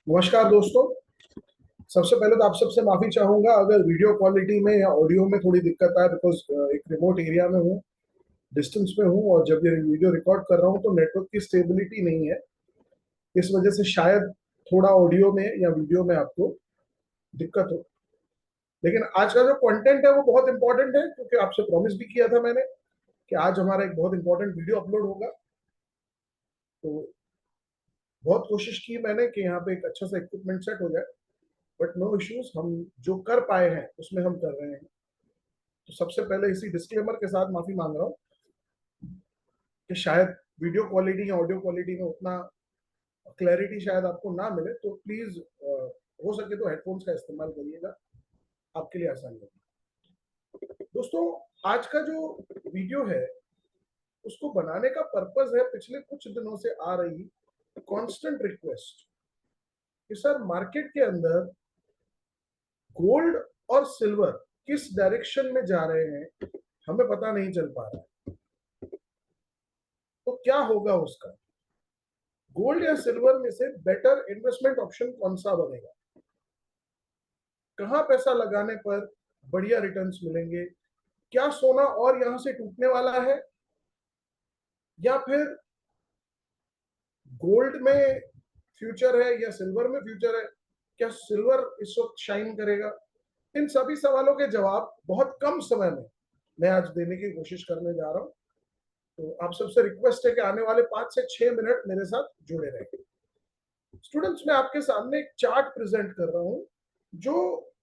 नमस्कार दोस्तों। सबसे पहले तो आप सबसे माफी चाहूंगा अगर वीडियो क्वालिटी में या ऑडियो में थोड़ी दिक्कत आए, बिकॉज एक रिमोट एरिया में हूँ, डिस्टेंस पे हूँ, और जब ये वीडियो रिकॉर्ड कर रहा हूँ तो नेटवर्क की स्टेबिलिटी नहीं है। इस वजह से शायद थोड़ा ऑडियो में या वीडियो में आपको दिक्कत हो। लेकिन आज का जो कंटेंट है वो बहुत इंपॉर्टेंट है, क्योंकि आपसे प्रॉमिस भी किया था मैंने कि आज हमारा एक बहुत इंपॉर्टेंट वीडियो अपलोड होगा। तो बहुत कोशिश की मैंने कि यहाँ पे एक अच्छा सा इक्विपमेंट सेट हो जाए, बट नो इश्यूज, हम जो कर पाए हैं उसमें हम कर रहे हैं। तो सबसे पहले इसी डिस्क्लेमर के साथ माफी मांग रहा हूँ कि शायद वीडियो क्वालिटी या ऑडियो क्वालिटी में उतना क्लैरिटी शायद आपको ना मिले, तो प्लीज हो सके तो हेडफोन्स का इस्तेमाल करिएगा, आपके लिए आसानी होगी। दोस्तों, आज का जो वीडियो है उसको बनाने का पर्पस है पिछले कुछ दिनों से आ रही कांस्टेंट रिक्वेस्ट कि सर मार्केट के अंदर गोल्ड और सिल्वर किस डायरेक्शन में जा रहे हैं, हमें पता नहीं चल पा रहा है। तो क्या होगा उसका, गोल्ड या सिल्वर में से बेटर इन्वेस्टमेंट ऑप्शन कौन सा बनेगा, कहां पैसा लगाने पर बढ़िया रिटर्न्स मिलेंगे, क्या सोना और यहां से टूटने वाला है, या फिर गोल्ड में फ्यूचर है या सिल्वर में फ्यूचर है, क्या सिल्वर इस वक्त शाइन करेगा। इन सभी सवालों के जवाब बहुत कम समय में मैं आज देने की कोशिश करने जा रहा हूं। तो आप सबसे रिक्वेस्ट है कि आने वाले 5 से 6 मिनट मेरे साथ जुड़े रहें। स्टूडेंट्स, मैं आपके सामने एक चार्ट प्रेजेंट कर रहा हूं जो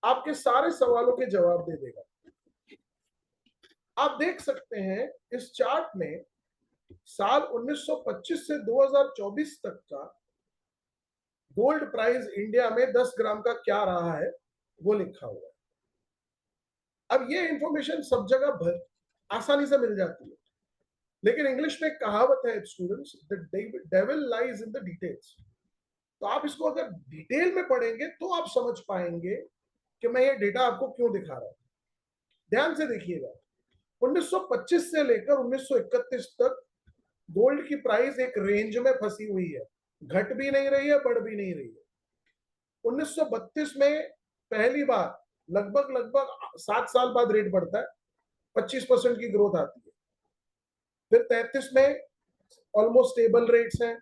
आपके सारे सवालों के जवाब दे देगा। आप देख सकते हैं इस चार्ट में साल 1925 से 2024 तक का गोल्ड प्राइस इंडिया में 10 ग्राम का क्या रहा है वो लिखा हुआ है। अब ये इंफॉर्मेशन सब जगह भर आसानी से मिल जाती है, लेकिन इंग्लिश में एक कहावत है students, the devil lies in the details. तो आप इसको अगर डिटेल में पढ़ेंगे तो आप समझ पाएंगे कि मैं ये डेटा आपको क्यों दिखा रहा हूं। ध्यान से देखिएगा, 1925 से लेकर 1931 तक गोल्ड की प्राइस एक रेंज में फंसी हुई है, घट भी नहीं रही है, बढ़ भी नहीं रही है। 1932 में पहली बार लगभग लगभग 7 साल बाद रेट बढ़ता है, 25% की ग्रोथ आती है। फिर 33 में ऑलमोस्ट स्टेबल रेट्स हैं,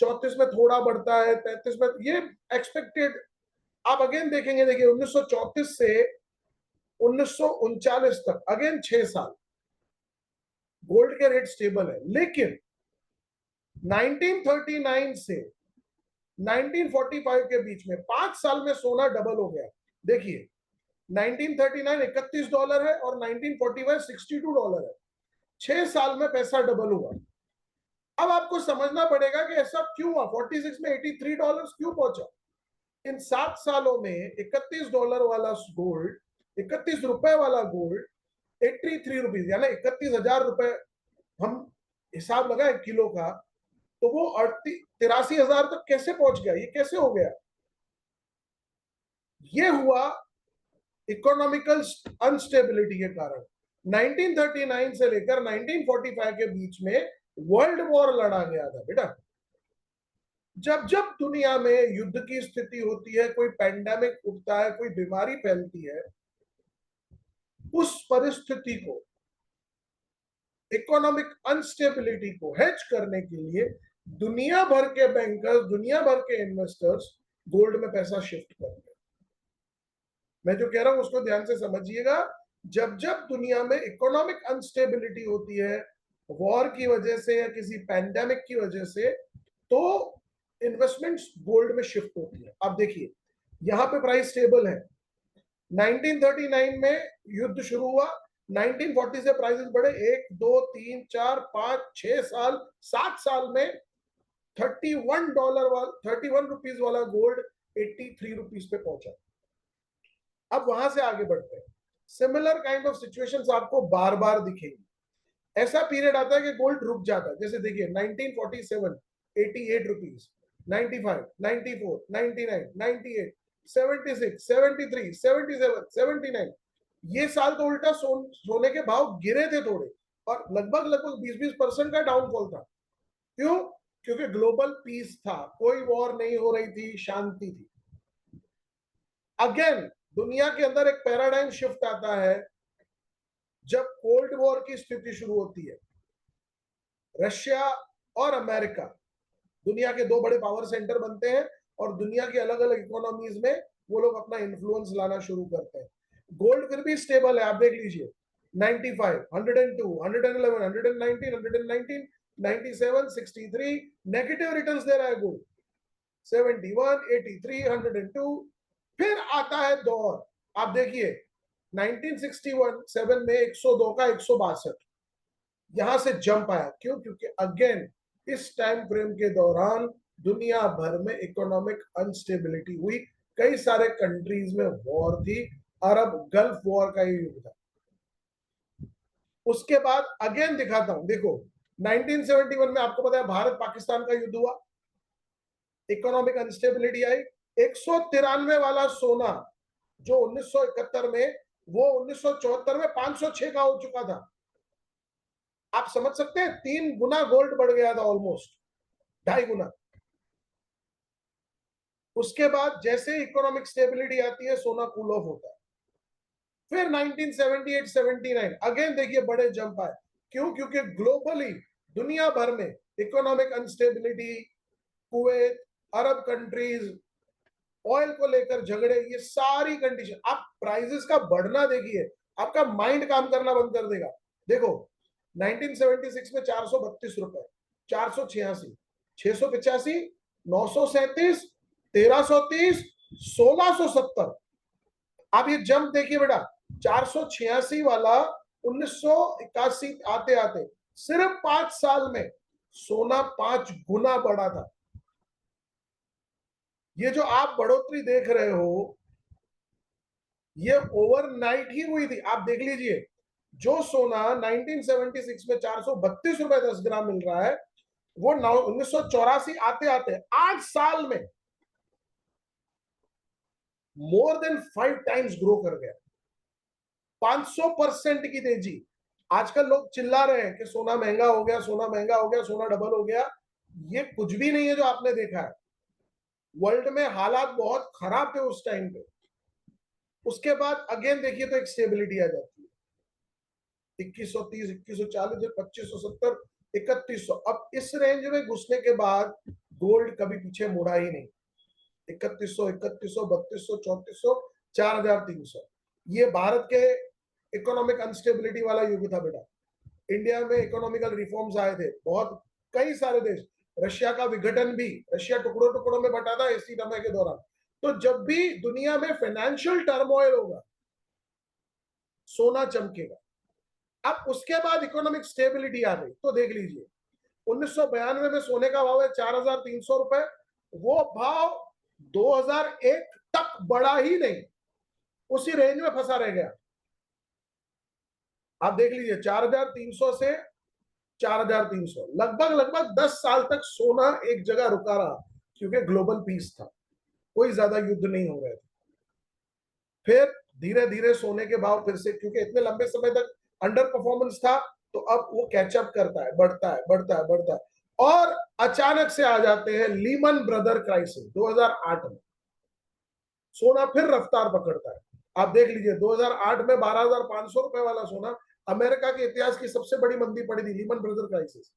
34 में थोड़ा बढ़ता है, 33 में ये एक्सपेक्टेड। आप अगेन देखेंगे, देखिए 1934 से 1939 तक अगेन 6 साल गोल्ड के रेट स्टेबल है। लेकिन 1939 से 1945 के बीच में 5 साल में सोना डबल हो गया। देखिए 1939 $31 है और 1945 $62 है। 6 साल में पैसा डबल हुआ। अब आपको समझना पड़ेगा कि ऐसा क्यों हुआ, 46 में $83 क्यों पहुंचा। इन 7 सालों में $31 वाला गोल्ड, ₹31 वाला गोल्ड 83 रुपीज, यानी 31,000 रुपए हम हिसाब लगाए किलो का, तो वो 83,000 तक कैसे पहुंच गया, ये कैसे हो गया। ये हुआ इकोनॉमिकल अनस्टेबिलिटी के कारण। 1939 से लेकर 1945 के बीच में वर्ल्ड वॉर लड़ा गया था बेटा। जब जब दुनिया में युद्ध की स्थिति होती है, कोई पैंडेमिक उठता है, कोई बीमारी फैलती है, उस परिस्थिति को, इकोनॉमिक अनस्टेबिलिटी को हेज करने के लिए दुनिया भर के बैंकर्स, दुनिया भर के इन्वेस्टर्स गोल्ड में पैसा शिफ्ट करते हैं। मैं जो कह रहा हूं उसको ध्यान से समझिएगा। जब जब दुनिया में इकोनॉमिक अनस्टेबिलिटी होती है, वॉर की वजह से या किसी पैंडेमिक की वजह से, तो इन्वेस्टमेंट्स गोल्ड में शिफ्ट होती है। अब देखिए यहां पे प्राइस स्टेबल है। 1939 में युद्ध शुरू हुआ, 1940 से प्राइसेस बढ़े, 1 2 3 4 5 6 साल, 7 साल में $31 वाला गोल्ड 83 रुपीज पे पहुंचा। अब वहां से आगे बढ़ते हैं। सिमिलर काइंड ऑफ सिचुएशंस आपको बार बार दिखेंगी। ऐसा पीरियड आता है कि गोल्ड रुक जाता है, जैसे देखिए 1947 88 रुपीज, 95 94 99 98 76 73 77 79। ये साल तो उल्टा सोने के भाव गिरे थे थोड़े, और लगभग लगभग 20-20% का डाउनफॉल था। क्यों? क्योंकि ग्लोबल पीस था, कोई वॉर नहीं हो रही थी, शांति थी। अगेन दुनिया के अंदर एक पैराडाइम शिफ्ट आता है जब कोल्ड वॉर की स्थिति शुरू होती है। रशिया और अमेरिका दुनिया के दो बड़े पावर सेंटर बनते हैं और दुनिया की अलग अलग इकोनॉमीज में वो लोग अपना इन्फ्लुएंस लाना शुरू करते हैं। गोल्ड फिर भी स्टेबल है, आप देख लीजिए 95, 102, 111, 119, 119, 97, 63, नेगेटिव रिटर्न्स दे रहा है गोल्ड। 71, 83, 102। फिर आता है दौर, आप देखिए 1961-7 में 102 का 162, यहां से जंप आया। क्यों? क्योंकि अगेन इस टाइम फ्रेम के दौरान दुनिया भर में इकोनॉमिक अनस्टेबिलिटी हुई, कई सारे कंट्रीज में वॉर थी, अरब गल्फ वॉर का युग था। उसके बाद अगेन दिखाता हूं, देखो 1971 में आपको पता है भारत पाकिस्तान का युद्ध हुआ, इकोनॉमिक अनस्टेबिलिटी आई। 193 वाला सोना जो 1971 में, वो 1974 में 506 का हो चुका था। आप समझ सकते हैं 3 गुना गोल्ड बढ़ गया था, ऑलमोस्ट 2.5 गुना। उसके बाद जैसे इकोनॉमिक स्टेबिलिटी आती है सोना कूल ऑफ होता है। फिर 1978-79 अगेन देखिए बड़े जंप आए। क्यों? क्योंकि ग्लोबली दुनिया भर में economic instability, Kuwait, Arab countries, oil को लेकर झगड़े, ये सारी कंडीशन। आप प्राइसेस का बढ़ना देखिए, आपका माइंड काम करना बंद कर देगा। देखो 1976 में 432 रुपए, 486, 685, 937, 1330, 1670। आप ये जंप देखिए बेटा, 486 वाला 1981 आते आते सिर्फ 5 साल में सोना 5 गुना बढ़ा था। ये जो आप बढ़ोतरी देख रहे हो ये ओवरनाइट ही हुई थी। आप देख लीजिए, जो सोना 1976 में 432 रुपए 10 ग्राम मिल रहा है, वो 1984 आते आते 8 साल में मोर देन 5 टाइम्स ग्रो कर गया। 500% की तेजी। आजकल लोग चिल्ला रहे हैं कि सोना महंगा हो गया, सोना महंगा हो गया, सोना डबल हो गया। ये कुछ भी नहीं है जो आपने देखा है। वर्ल्ड में हालात बहुत खराब थे उस टाइम पे। उसके बाद अगेन देखिए तो एक स्टेबिलिटी आ जाती है, 2130, 2140, 2570, 3100। अब इस रेंज में घुसने के बाद गोल्ड कभी पीछे मुड़ा ही नहीं। 3100, 3100, 3200, 3400, 4300। ये भारत के इकोनॉमिक अनस्टेबिलिटी वाला युग था बेटा। इंडिया में इकोनॉमिकल रिफॉर्म्स आए थे बहुत, कई सारे देश, रशिया का विघटन भी, रशिया टुकड़ों टुकड़ों में बटा था इसी समय के दौरान। तो जब भी दुनिया में फाइनेंशियल टर्मोइल होगा सोना चमकेगा। अब उसके बाद इकोनॉमिक स्टेबिलिटी आ गई, तो देख लीजिए 1992 में सोने का भाव है 4300 रुपए, वो भाव 2001 तक बढ़ा ही नहीं, उसी रेंज में फंसा रह गया। आप देख लीजिए 4300 से 4300, लगभग लगभग 10 साल तक सोना एक जगह रुका रहा, क्योंकि ग्लोबल पीस था, कोई ज्यादा युद्ध नहीं हो रहे थे। फिर धीरे धीरे सोने के भाव फिर से, क्योंकि इतने लंबे समय तक अंडर परफॉर्मेंस था, तो अब वो कैचअप करता है, बढ़ता है, बढ़ता है, बढ़ता है। और अचानक से आ जाते हैं लीमन ब्रदर क्राइसिस 2008 में, सोना फिर रफ्तार पकड़ता है। आप देख लीजिए 2008 में 12,500 रुपए वाला सोना, अमेरिका के इतिहास की सबसे बड़ी मंदी पड़ी थी, लीमन ब्रदर क्राइसिस।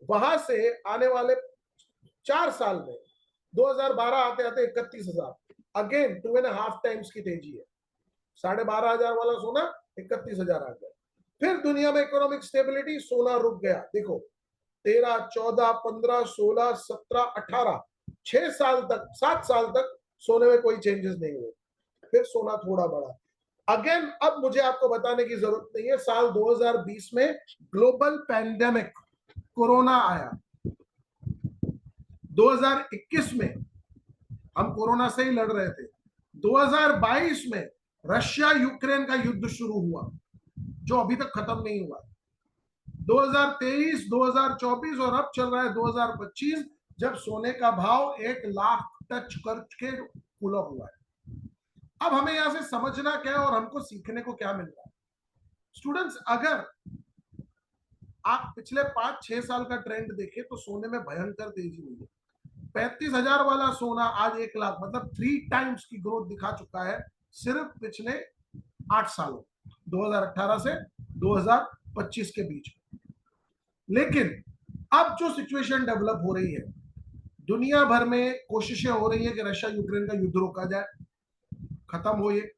वहां से आने वाले 4 साल में 2012 आते आते 31,000, अगेन 2.5 टाइम्स की तेजी है। 12,500 वाला सोना 31,000 आ गया। फिर दुनिया में इकोनॉमिक स्टेबिलिटी, सोना रुक गया। देखो 13, 14, 15, 16, 17, 18, 6 साल तक, 7 साल तक सोने में कोई चेंजेस नहीं हुए। फिर सोना थोड़ा बढ़ा। अगेन अब मुझे आपको बताने की जरूरत नहीं है, साल 2020 में ग्लोबल पैंडेमिक कोरोना आया। 2021 में हम कोरोना से ही लड़ रहे थे। 2022 में रशिया यूक्रेन का युद्ध शुरू हुआ, जो अभी तक खत्म नहीं हुआ। 2023, 2024 और अब चल रहा है 2025, जब सोने का भाव 1 लाख टच करके कूल ऑफ हुआ है। अब हमें यहां से समझना क्या है और हमको सीखने को क्या मिल रहा है? स्टूडेंट्स, अगर आप पिछले 5-6 साल का ट्रेंड देखें तो सोने में भयंकर तेजी हुई है। 35,000 वाला सोना आज 1 लाख, मतलब 3 टाइम्स की ग्रोथ दिखा चुका है सिर्फ पिछले 8 सालों, 2018 से 2025 के बीच। लेकिन अब जो सिचुएशन डेवलप हो रही है, दुनिया भर में कोशिशें हो रही है कि रशिया यूक्रेन का युद्ध रोका जाए, खत्म हो ये।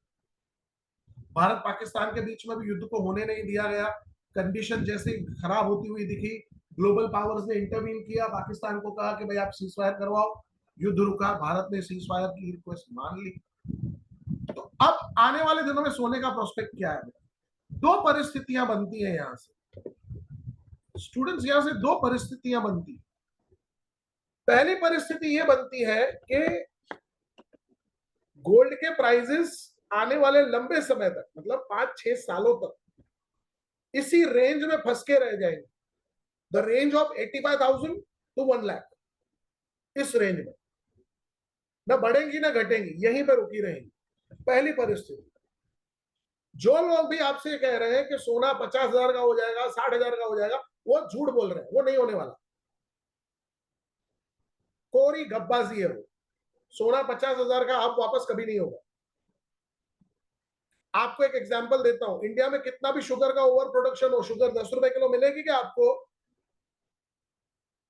भारत पाकिस्तान के बीच में भी युद्ध को होने नहीं दिया गया। कंडीशन जैसे खराब होती हुई दिखी, ग्लोबल पावर्स ने इंटरवीन किया, पाकिस्तान को कहा कि भाई आप सीज फायर करवाओ, युद्ध रुका, भारत ने सीज फायर की रिक्वेस्ट मान ली। तो अब आने वाले दिनों में सोने का प्रोस्पेक्ट क्या है? दो परिस्थितियां बनती हैं यहां से स्टूडेंट्स, यहां से दो परिस्थितियां बनती। पहली परिस्थिति यह बनती है कि गोल्ड के प्राइसेस आने वाले लंबे समय तक, मतलब 5-6 सालों तक इसी रेंज में फंस के रह जाएंगे। The range of 85,000 to 1 lakh, इस रेंज में न बढ़ेंगी ना घटेंगी, यहीं पर रुकी रहेंगी। पहली परिस्थिति। जो लोग भी आपसे कह रहे हैं कि सोना 50,000 का हो जाएगा, 60,000 का हो जाएगा, वो झूठ बोल रहे हैं, वो नहीं होने वाला, कोरी गब्बाजी है वो। सोना 50,000 का अब वापस कभी नहीं होगा। आपको एक एग्जांपल देता हूं, इंडिया में कितना भी शुगर का ओवर प्रोडक्शन हो, शुगर 10 रुपए किलो मिलेगी क्या आपको?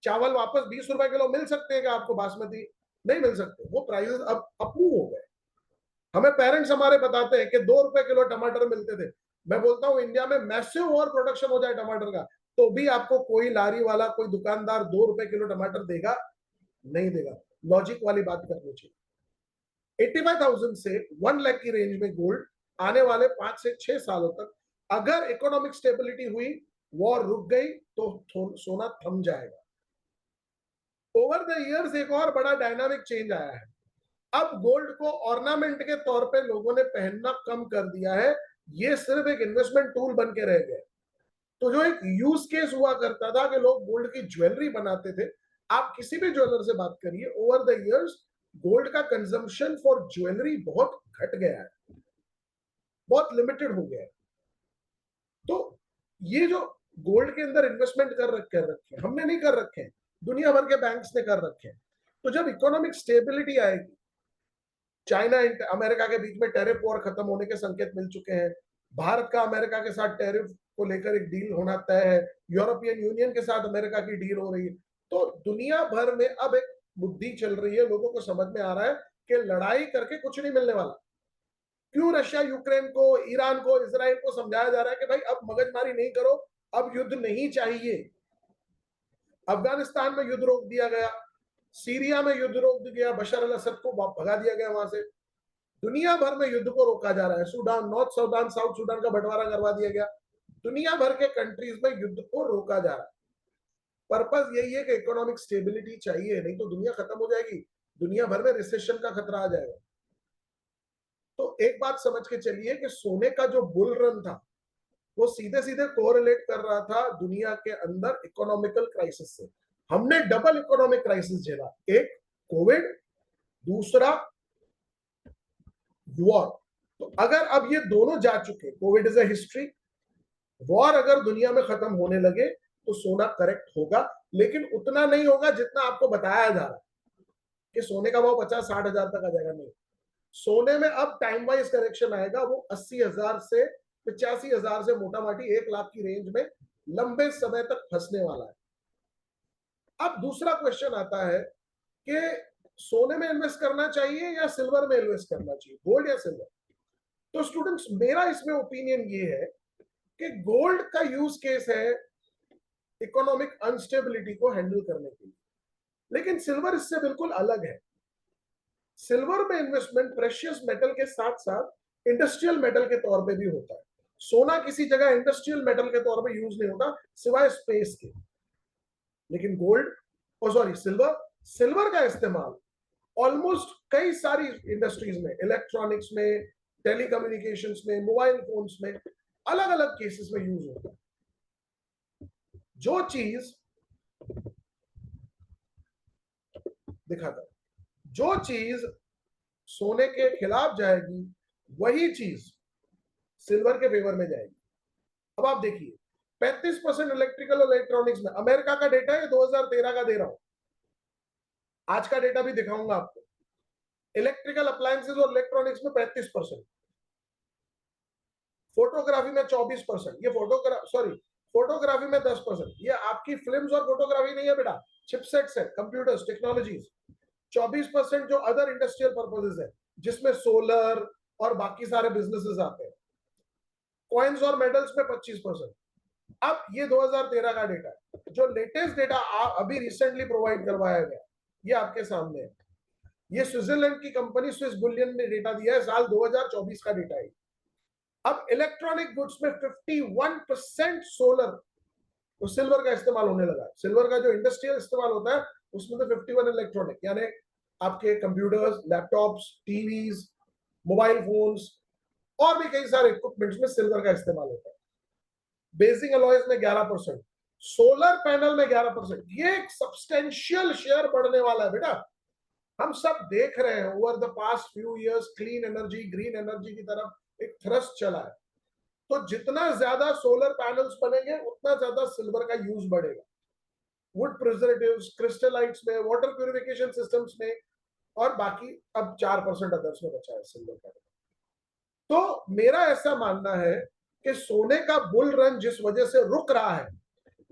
चावल वापस 20 रुपए किलो मिल सकते हैं क्या आपको बासमती? नहीं मिल सकते, वो प्राइसेस अब अप्रूव हो गए। हमें पेरेंट्स हमारे बताते हैं कि 2 रुपए किलो टमाटर मिलते थे। मैं बोलता हूं इंडिया में मैसिव ओवर प्रोडक्शन हो जाए टमाटर का, तो भी आपको कोई लारी वाला, कोई दुकानदार 2 रुपए किलो टमाटर देगा? नहीं देगा। लॉजिक वाली बात करनी चाहिए। 85,000 से 1 लाख की रेंज में गोल्ड आने वाले 5 से 6 सालों तक, अगर इकोनॉमिक स्टेबिलिटी हुई, वॉर रुक गई, तो सोना थम जाएगा। ओवर द इयर्स एक और बड़ा डायनामिक चेंज आया है। अब गोल्ड को ऑर्नामेंट के तौर पे लोगों ने पहनना कम कर दिया है, ये सिर्फ एक इन्वेस्टमेंट टूल बन के रह गया। तो जो एक यूज केस हुआ करता था कि लोग गोल्ड की ज्वेलरी बनाते थे, आप किसी भी ज्वेलर से बात करिए, ओवर द इयर्स गोल्ड का कंजम्पशन फॉर ज्वेलरी बहुत घट गया है, बहुत लिमिटेड हो गया है। तो ये जो गोल्ड के अंदर इन्वेस्टमेंट कर रखे हमने नहीं कर रखे हैं, दुनिया भर के बैंक्स ने कर रखे हैं। तो जब इकोनॉमिक स्टेबिलिटी आएगी, चाइना अमेरिका के बीच में टैरिफ वॉर खत्म होने के संकेत मिल चुके हैं, भारत का अमेरिका के साथ टैरिफ को लेकर एक डील होना तय है, यूरोपियन यूनियन के साथ अमेरिका की डील हो रही है। तो दुनिया भर में अब एक बुद्धि चल रही है, लोगों को समझ में आ रहा है कि लड़ाई करके कुछ नहीं मिलने वाला। क्यों रशिया यूक्रेन को, ईरान को, इसराइल को समझाया जा रहा है कि भाई अब मगजमारी नहीं करो, अब युद्ध नहीं चाहिए। अफगानिस्तान में युद्ध रोक दिया गया, सीरिया में युद्ध रोक दिया गया, बशर अल असद को भगा दिया गया वहां से। दुनिया भर में युद्ध को रोका जा रहा है, Sudan, north Sudan, south Sudan का बंटवारा करवा दिया गया। दुनिया भर के कंट्रीज में युद्ध को रोका जा रहा है। पर्पस यही है कि इकोनॉमिक स्टेबिलिटी चाहिए, नहीं तो दुनिया खत्म हो जाएगी, दुनिया भर में रिसेशन का खतरा आ जाएगा। तो एक बात समझ के चलिए कि सोने का जो बुल रन था, वो सीधे सीधे कोरिलेट कर रहा था दुनिया के अंदर इकोनॉमिकल क्राइसिस से। हमने डबल इकोनॉमिक क्राइसिस झेला, एक कोविड, दूसरा वॉर। तो अगर अब ये दोनों जा चुके, Covid is a history, war अगर दुनिया में खत्म होने लगे तो सोना करेक्ट होगा, लेकिन उतना नहीं होगा जितना आपको बताया जा रहा है कि सोने का भाव 50-60 हजार तक आ जाएगा। नहीं, सोने में अब टाइम वाइज करेक्शन आएगा, वो 80,000 से 85,000 से मोटा माटी 1 लाख की रेंज में लंबे समय तक फंसने वाला है। अब दूसरा क्वेश्चन आता है कि सोने में इन्वेस्ट करना चाहिए या सिल्वर में इन्वेस्ट करना चाहिए, गोल्ड या सिल्वर? तो स्टूडेंट्स, मेरा इसमें ओपिनियन ये है कि गोल्ड का यूज केस है इकोनॉमिक अनस्टेबिलिटी को हैंडल करने के लिए, लेकिन सिल्वर इससे बिल्कुल अलग है। सिल्वर में इन्वेस्टमेंट प्रेशियस मेटल के साथ साथ इंडस्ट्रियल मेटल के तौर पे भी होता है। सोना किसी जगह इंडस्ट्रियल मेटल के तौर पे यूज नहीं होता सिवाय स्पेस के, लेकिन गोल्ड, सॉरी सिल्वर, सिल्वर का इस्तेमाल ऑलमोस्ट कई सारी इंडस्ट्रीज में, इलेक्ट्रॉनिक्स में, टेलीकम्युनिकेशंस में, मोबाइल फोन्स में, अलग अलग केसेस में यूज होता है। जो चीज दिखाता है, जो चीज सोने के खिलाफ जाएगी, वही चीज सिल्वर के फेवर में जाएगी। अब आप देखिए, 35% इलेक्ट्रिकल और इलेक्ट्रॉनिक्स में। अमेरिका का डेटा है, 2013 का दे रहा हूं, आज का डेटा भी दिखाऊंगा आपको। इलेक्ट्रिकल अप्लायंसेस और इलेक्ट्रॉनिक्स में 35%, फोटोग्राफी में 24%, ये फोटोग्राफी में 10%। ये आपकी फिल्म्स और फोटोग्राफी नहीं है बेटा, चिपसेट्स है, कंप्यूटर्स, टेक्नोलॉजीज। 24% जो अदर इंडस्ट्रियल पर्पसेस है, जिसमें सोलर और बाकी सारे बिजनेसेस आते हैं। कॉइन्स और मेडल्स में 25%। अब ये 2013 का डेटा है। जो लेटेस्ट डेटा अभी रिसेंटली प्रोवाइड करवाया गया, ये आपके सामने है। ये स्विट्जरलैंड की कंपनी स्विस बुलियन ने डेटा दिया है, साल 2024 का डेटा है। अब इलेक्ट्रॉनिक गुड्स में 51% सोलर तो सिल्वर का इस्तेमाल होने लगा है। सिल्वर का जो इंडस्ट्रियल इस्तेमाल होता है उसमें तो 51 इलेक्ट्रॉनिक, यानी आपके computers, laptops, TVs, mobile phones और भी कई सारे इक्विपमेंट्स में सिल्वर का इस्तेमाल होता है। बेसिक अलॉयज में 11%, सोलर पैनल में 11%। ये एक सब्सटेंशियल शेयर बढ़ने वाला है बेटा। हम सब देख रहे हैं over the past few years clean energy, green energy की तरफ एक थ्रस्ट चला है। तो जितना ज्यादा सोलर पैनल्स बनेंगे उतना ज्यादा सिल्वर का यूज बढ़ेगा। वुड प्रिजर्वेटिव्स, क्रिस्टलाइट्स में, वाटर प्यूरिफिकेशन सिस्टम्स में, और बाकी अब 4% अदर्स में बचा है सिल्वर का। तो मेरा ऐसा मानना है कि सोने का बुल रन जिस वजह से रुक रहा है,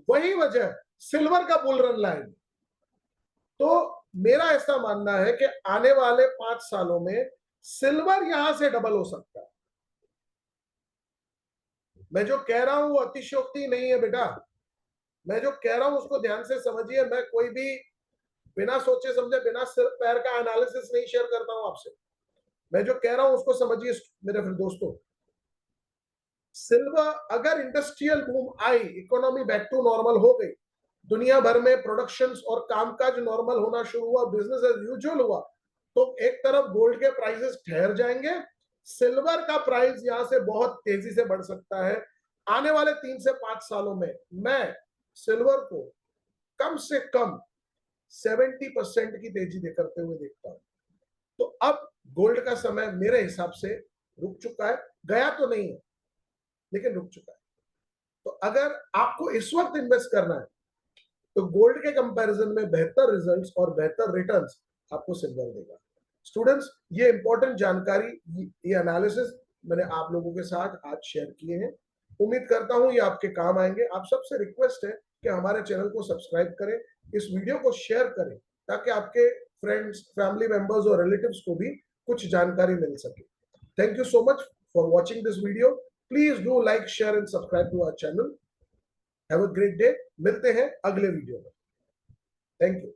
वही वजह सिल्वर का बुल रन लाएगी। तो मेरा ऐसा मानना है कि आने वाले 5 सालों में सिल्वर यहां से डबल हो सकता है। मैं जो कह रहा हूं वो अतिशयोक्ति नहीं है बेटा। मैं जो कह रहा हूं उसको ध्यान से समझिए। मैं कोई भी बिना सोचे समझे, बिना सिर पैर का एनालिसिस नहीं शेयर करता हूं आपसे। मैं जो कह रहा हूं उसको समझिए मेरे फिर दोस्तों। सिल्वर, अगर इंडस्ट्रियल बूम आई, इकोनॉमी बैक टू नॉर्मल हो गई, दुनिया भर में प्रोडक्शंस और कामकाज नॉर्मल होना शुरू हुआ, बिजनेस एज यूजुअल हुआ, तो एक तरफ गोल्ड के प्राइसेस ठहर जाएंगे, सिल्वर का प्राइस यहां से बहुत तेजी से बढ़ सकता है। आने वाले 3 से 5 सालों में मैं सिल्वर को कम से कम 70% की तेजी करते हुए देखता हूं। तो अब गोल्ड का समय मेरे हिसाब से रुक चुका है, गया तो नहीं है लेकिन रुक चुका है। तो अगर आपको इस वक्त इन्वेस्ट करना है तो गोल्ड के कंपैरिजन में बेहतर रिजल्ट्स और बेहतर रिटर्न्स आपको सिल्वर देगा। स्टूडेंट्स, ये इंपॉर्टेंट जानकारी, ये एनालिसिस मैंने आप लोगों के साथ आज शेयर किए हैं। उम्मीद करता हूं ये आपके काम आएंगे। आप सबसे रिक्वेस्ट है कि हमारे चैनल को सब्सक्राइब करें, इस वीडियो को शेयर करें, ताकि आपके फ्रेंड्स, फैमिली मेंबर्स और रिलेटिव्स को भी कुछ जानकारी मिल सके। Thank you so much for watching this video. Please do like, share and subscribe to our channel. Have a great day. मिलते हैं अगले वीडियो में। Thank you.